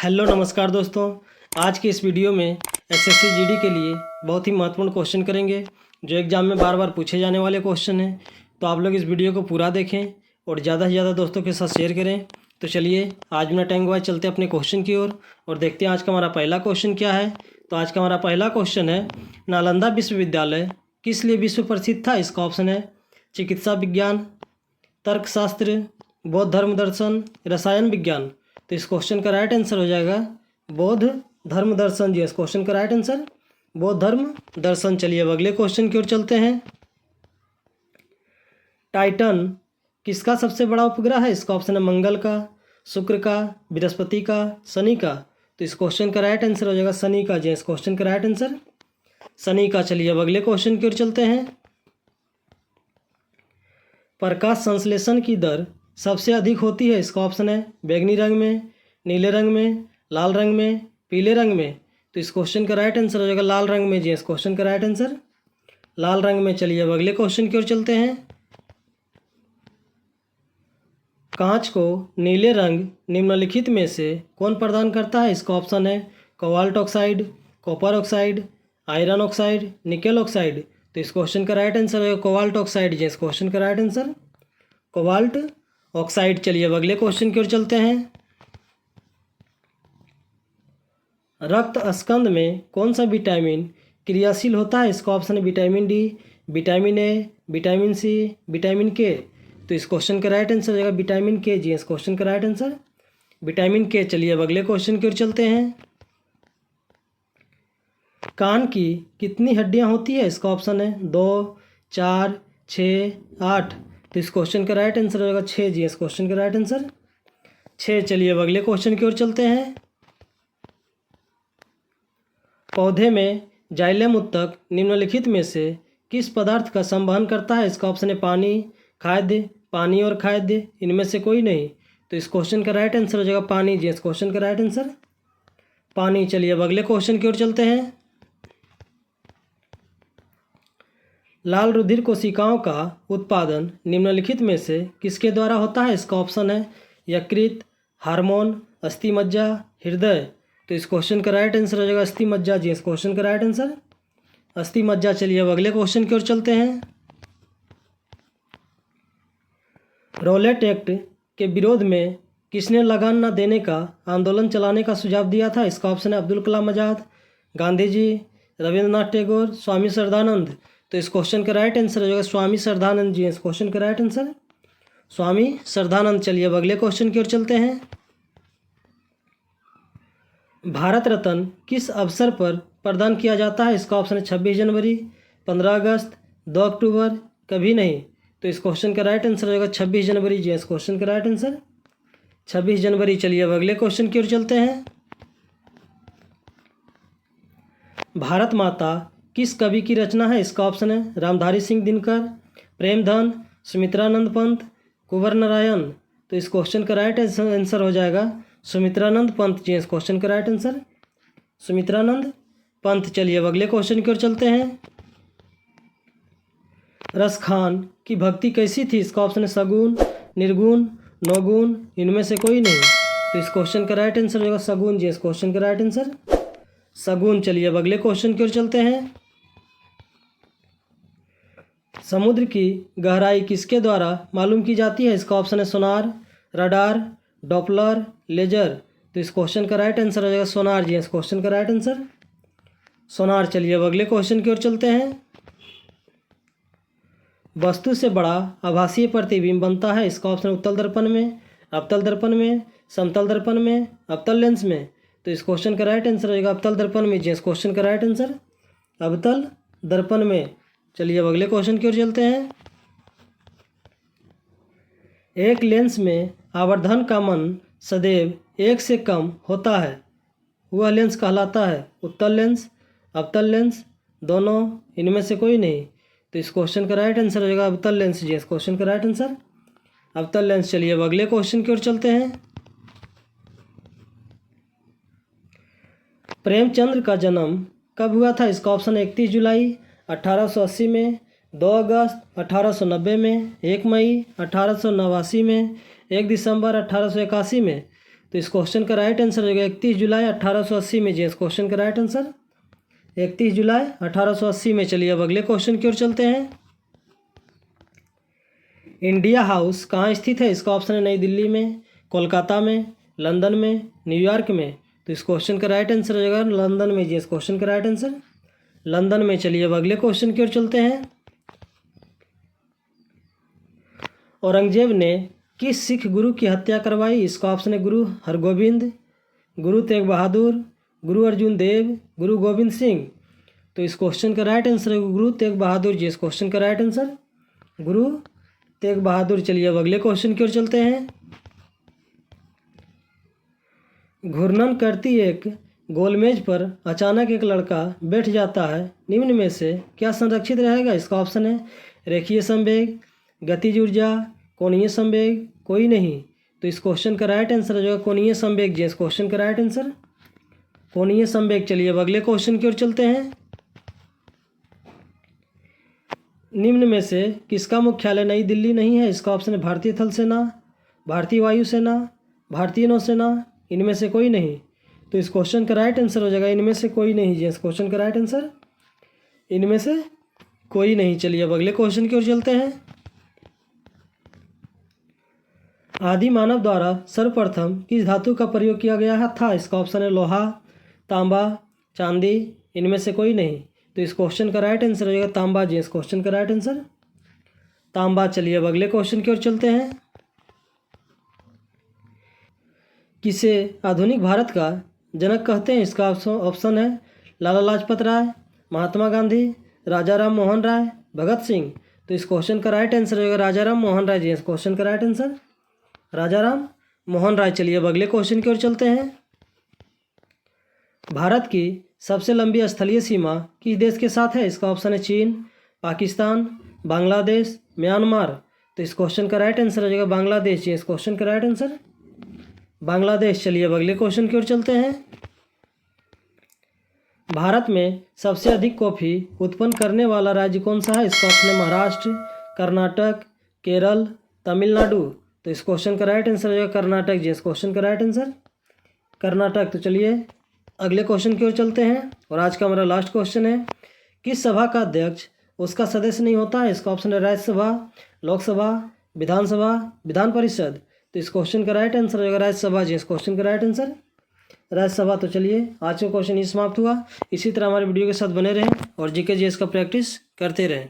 Hello नमस्कार दोस्तों। आज की इस वीडियो में एसएससी जीडी के लिए बहुत ही महत्वपूर्ण क्वेश्चन करेंगे जो एग्ज़ाम में बार बार पूछे जाने वाले क्वेश्चन हैं। तो आप लोग इस वीडियो को पूरा देखें और ज़्यादा से ज़्यादा दोस्तों के साथ शेयर करें। तो चलिए आज बिना टाइम गवाए चलते हैं अपने क्वेश्चन की ओर और देखते हैं आज का हमारा पहला क्वेश्चन क्या है। तो आज का हमारा पहला क्वेश्चन है, नालंदा विश्वविद्यालय किस लिए विश्व प्रसिद्ध था? इसका ऑप्शन है चिकित्सा विज्ञान, तर्कशास्त्र, बौद्ध धर्म दर्शन, रसायन विज्ञान। तो इस क्वेश्चन का राइट आंसर हो जाएगा बौद्ध धर्म दर्शन। जी, इस क्वेश्चन का राइट आंसर बौद्ध धर्म दर्शन। चलिए अब अगले क्वेश्चन की ओर चलते हैं। टाइटन किसका सबसे बड़ा उपग्रह है? इसका ऑप्शन है मंगल का, शुक्र का, बृहस्पति का, शनि का। तो इस क्वेश्चन का राइट आंसर हो जाएगा शनि का। जी, इस क्वेश्चन का राइट आंसर शनि का। चलिए अब अगले क्वेश्चन की ओर चलते हैं। प्रकाश संश्लेषण की दर सबसे अधिक होती है? इसका ऑप्शन है बैंगनी रंग में, नीले रंग में, लाल रंग में, पीले रंग में। तो इस क्वेश्चन का राइट आंसर हो जाएगा लाल रंग में। जी, इस क्वेश्चन का राइट आंसर लाल रंग में। चलिए अब अगले क्वेश्चन की ओर चलते हैं। कांच को नीले रंग निम्नलिखित में से कौन प्रदान करता है? इसका ऑप्शन है cobalt oxide, copper oxide, iron oxide, nickel oxide. तो इस क्वेश्चन का राइट आंसर होगा कोबाल्ट ऑक्साइड। जी, इस क्वेश्चन का राइट आंसर कोबाल्ट ऑक्साइड। चलिए अब अगले क्वेश्चन की ओर चलते हैं। रक्त स्कंद में कौन सा विटामिन क्रियाशील होता है? इसका ऑप्शन है vitamin D, vitamin A, vitamin C, vitamin K. तो इस क्वेश्चन का राइट आंसर हो जाएगा विटामिन के। जी, इस क्वेश्चन का राइट आंसर विटामिन के। चलिए अब अगले क्वेश्चन की ओर चलते हैं। कान की कितनी हड्डियां होती है? इसका ऑप्शन है 2, 4, 6, 8। तो इस क्वेश्चन का राइट आंसर होगा 6। जी, इस क्वेश्चन का राइट आंसर 6। चलिए अब अगले क्वेश्चन की ओर चलते हैं। पौधे में जाइलम उत्तक निम्नलिखित में से किस पदार्थ का संवहन करता है? इसका ऑप्शन है पानी, खाद्य, पानी और खाद्य, इनमें से कोई नहीं। तो इस क्वेश्चन का राइट आंसर हो जाएगा पानी। जी, इस क्वेश्चन का राइट आंसर पानी। चलिए अब अगले क्वेश्चन की ओर चलते हैं। लाल रुधिर कोशिकाओं का उत्पादन निम्नलिखित में से किसके द्वारा होता है? इसका ऑप्शन है यकृत, हार्मोन, अस्थि मज्जा, हृदय। तो इस क्वेश्चन का राइट आंसर हो जाएगा अस्थि मज्जा। जी, इस क्वेश्चन का राइट आंसर अस्थि मज्जा। चलिए अब अगले क्वेश्चन की ओर चलते हैं। रॉलेट एक्ट के विरोध में किसने लगान न देने का आंदोलन चलाने का सुझाव दिया था? इसका ऑप्शन है अब्दुल कलाम आज़ाद, गांधी जी, रविंद्रनाथ टैगोर, स्वामी श्रद्धानंद। तो इस क्वेश्चन का राइट आंसर हो जाएगा स्वामी श्रद्धानंद। जी, इस क्वेश्चन का राइट आंसर स्वामी श्रद्धानंद। चलिए अब अगले क्वेश्चन की ओर चलते हैं। भारत रत्न किस अवसर पर प्रदान किया जाता है? इसका ऑप्शन है 26 जनवरी, 15 अगस्त, 2 अक्टूबर, कभी नहीं। तो इस क्वेश्चन का राइट आंसर होगा 26 जनवरी। जी, इस क्वेश्चन का राइट आंसर 26 जनवरी। चलिए अब अगले क्वेश्चन की ओर चलते हैं। भारत माता किस कवि की रचना है? इसका ऑप्शन है रामधारी सिंह दिनकर, प्रेमधन, सुमित्रानंद पंत, कुंवर नारायण। तो इस क्वेश्चन का राइट आंसर हो जाएगा सुमित्रानंद पंत। जी, इस क्वेश्चन का राइट आंसर सुमित्रानंद पंत। चलिए अब अगले क्वेश्चन की ओर चलते हैं। रसखान की भक्ति कैसी थी? इसका ऑप्शन है सगुन, निर्गुण, नौगुण, इनमें से कोई नहीं। तो इस क्वेश्चन का राइट आंसर होगा सगुन। जी, इस क्वेश्चन का राइट आंसर सगुन। चलिए अब अगले क्वेश्चन की ओर चलते हैं। समुद्र की गहराई किसके द्वारा मालूम की जाती है? इसका ऑप्शन है सोनार, रडार, डॉपलर, लेजर। तो इस क्वेश्चन का राइट आंसर हो जाएगा सोनार। जी, इस क्वेश्चन का राइट आंसर सोनार। चलिए अब अगले क्वेश्चन की ओर चलते हैं। वस्तु से बड़ा आभासीय प्रतिबिंब बनता है? इसका ऑप्शन उत्तल दर्पण में, अवतल दर्पण में, समतल दर्पण में, अवतल लेंस में। तो इस क्वेश्चन का राइट आंसर होगा अवतल दर्पण में। जी, इस क्वेश्चन का राइट आंसर अवतल दर्पण में। चलिए अब अगले क्वेश्चन की ओर चलते हैं। एक लेंस में आवर्धन का मान सदैव 1 से कम होता है, वह लेंस कहलाता है उत्तल लेंस, अवतल लेंस, दोनों, इनमें से कोई नहीं। तो इस क्वेश्चन का राइट आंसर हो जाएगा अवतल लेंस। जी, इस क्वेश्चन का राइट आंसर अवतल लेंस। चलिए अब अगले क्वेश्चन की ओर चलते हैं। प्रेमचंद्र का जन्म कब हुआ था? इसका ऑप्शन है 31 जुलाई 1880 में, 2 अगस्त 1890 में, 1 मई 1889 में, 1 दिसंबर 1881 में। तो तो इस क्वेश्चन का राइट आंसर हो जाएगा 31 जुलाई 1880 में जी। इस क्वेश्चन का राइट आंसर 31 जुलाई 1880 में। चलिए अब अगले क्वेश्चन की ओर चलते हैं। इंडिया हाउस कहाँ स्थित है? इसका ऑप्शन है नई दिल्ली में, कोलकाता में, लंदन में, न्यूयॉर्क में। तो इस क्वेश्चन का राइट आंसर हो जाएगा लंदन में जी। इस क्वेश्चन का राइट आंसर लंदन में। चलिए अब अगले क्वेश्चन की ओर चलते हैं। औरंगजेब ने किस सिख गुरु की हत्या करवाई? इसका ऑप्शन है गुरु हरगोविंद, गुरु तेग बहादुर, गुरु अर्जुन देव, गुरु गोविंद सिंह। तो इस क्वेश्चन का राइट आंसर है गुरु तेग बहादुर जी। इस क्वेश्चन का राइट आंसर गुरु तेग बहादुर। चलिए अब अगले क्वेश्चन की ओर चलते हैं। घूर्णन करती एक गोलमेज पर अचानक एक लड़का बैठ जाता है, निम्न में से क्या संरक्षित रहेगा? इसका ऑप्शन है रेखीय संवेग, गतिज ऊर्जा, कोणीय संवेग, कोई नहीं। तो इस क्वेश्चन का राइट आंसर हो जाएगा कोणीय संवेग जी। इस क्वेश्चन का राइट आंसर कोणीय संवेग। चलिए अब अगले क्वेश्चन की ओर चलते हैं। निम्न में से किसका मुख्यालय नई दिल्ली नहीं है? इसका ऑप्शन है भारतीय थल सेना, भारतीय वायुसेना, भारतीय नौसेना, इनमें से कोई नहीं। तो इस क्वेश्चन का राइट आंसर हो जाएगा इनमें से कोई नहीं जी। इस क्वेश्चन का राइट आंसर इनमें से कोई नहीं। चलिए अब अगले क्वेश्चन की ओर चलते हैं। आदि मानव द्वारा सर्वप्रथम किस धातु का प्रयोग किया गया था? इसका ऑप्शन है लोहा, तांबा, चांदी, इनमें से कोई नहीं। तो इस क्वेश्चन का राइट आंसर हो जाएगा तांबा जी। इस क्वेश्चन का राइट आंसर तांबा। चलिए अब अगले क्वेश्चन की ओर चलते हैं। किसे आधुनिक भारत का जनक कहते हैं? इसका ऑप्शन है लाला लाजपत राय, महात्मा गांधी, राजा राम मोहन राय, भगत सिंह। तो इस क्वेश्चन का राइट आंसर होगा राजा राम मोहन राय जी। इस क्वेश्चन का राइट आंसर राजा राम मोहन राय। चलिए अब अगले क्वेश्चन की ओर चलते हैं। भारत की सबसे लंबी स्थलीय सीमा किस देश के साथ है? इसका ऑप्शन है चीन, पाकिस्तान, बांग्लादेश, म्यांमार। तो इस क्वेश्चन का राइट आंसर हो जाएगा बांग्लादेश जी। इस क्वेश्चन का राइट आंसर बांग्लादेश। चलिए अब अगले क्वेश्चन की ओर चलते हैं। भारत में सबसे अधिक कॉफ़ी उत्पन्न करने वाला राज्य कौन सा है? इसका ऑप्शन है महाराष्ट्र, कर्नाटक, केरल, तमिलनाडु। तो इस क्वेश्चन का राइट आंसर हो जाएगा कर्नाटक जी। इस क्वेश्चन का राइट आंसर कर्नाटक। तो चलिए अगले क्वेश्चन की ओर चलते हैं और आज का हमारा लास्ट क्वेश्चन है। किस सभा का अध्यक्ष उसका सदस्य नहीं होता है? इसका ऑप्शन है राज्यसभा, लोकसभा, विधानसभा, विधान परिषद। तो इस क्वेश्चन का राइट आंसर होगा राज्यसभा जी। इस क्वेश्चन का राइट आंसर राज्यसभा। तो चलिए आज का क्वेश्चन ही समाप्त हुआ। इसी तरह हमारे वीडियो के साथ बने रहें और जीके जीएस का प्रैक्टिस करते रहें।